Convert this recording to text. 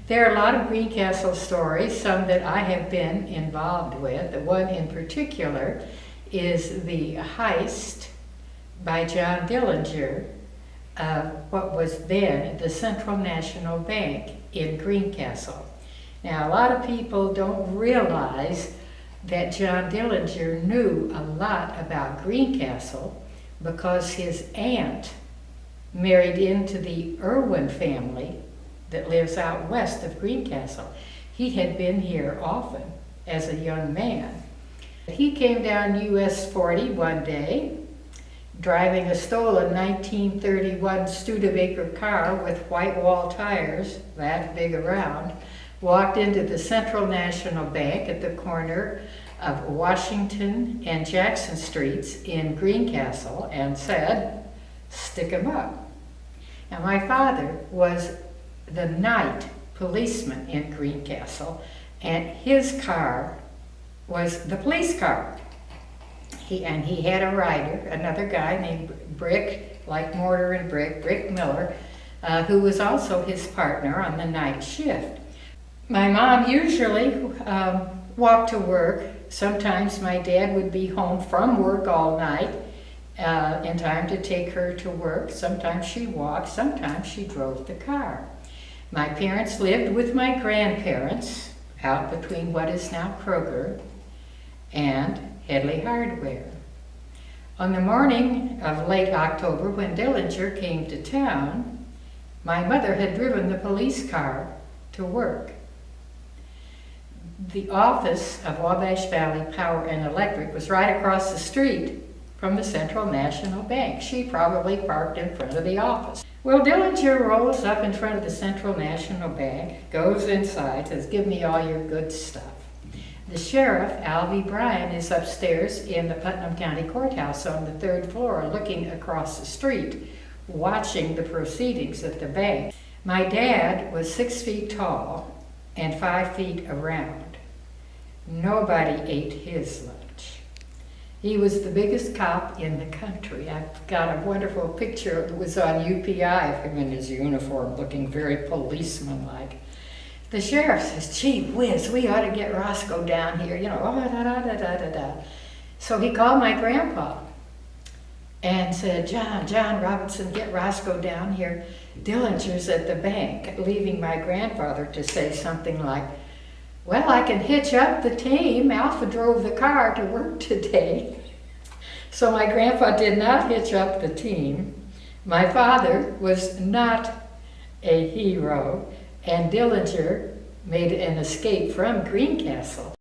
There are a lot of Greencastle stories, some that I have been involved with. The one in particular is the Heist by John Dillinger of what was then the Central National Bank in Greencastle. Now, a lot of people don't realize that John Dillinger knew a lot about Greencastle because his aunt married into the Irwin family that lives out west of Greencastle. He had been here often as a young man. He came down US 40 one day, driving a stolen 1931 Studebaker car with white wall tires, that big around, walked into the Central National Bank at the corner of Washington and Jackson Streets in Greencastle and said, "Stick 'em up." Now, my father was the night policeman in Greencastle, and his car was the police car. He had a rider, another guy named Brick, like mortar and Brick Miller, who was also his partner on the night shift. My mom usually walked to work. Sometimes my dad would be home from work all night in time to take her to work. Sometimes she walked, sometimes she drove the car. My parents lived with my grandparents out between what is now Kroger and Headley Hardware. On the morning of late October, when Dillinger came to town, my mother had driven the police car to work. The office of Wabash Valley Power and Electric was right across the street from the Central National Bank. She probably parked in front of the office. Well, Dillinger rolls up in front of the Central National Bank, goes inside, says, "Give me all your good stuff." The sheriff, Alvy Bryan, is upstairs in the Putnam County Courthouse on the third floor, looking across the street, watching the proceedings at the bank. My dad was 6 feet tall and 5 feet around. Nobody ate his lunch. He was the biggest cop in the country. I've got a wonderful picture that was on UPI of him in his uniform, looking very policeman-like. The sheriff says, "Gee whiz, we ought to get Roscoe down here, da-da-da-da-da-da-da." So he called my grandpa and said, John Robinson, get Roscoe down here. Dillinger's at the bank," leaving my grandfather to say something like, "Well, I can hitch up the team. Alpha drove the car to work today." So my grandpa did not hitch up the team. My father was not a hero, and Dillinger made an escape from Greencastle.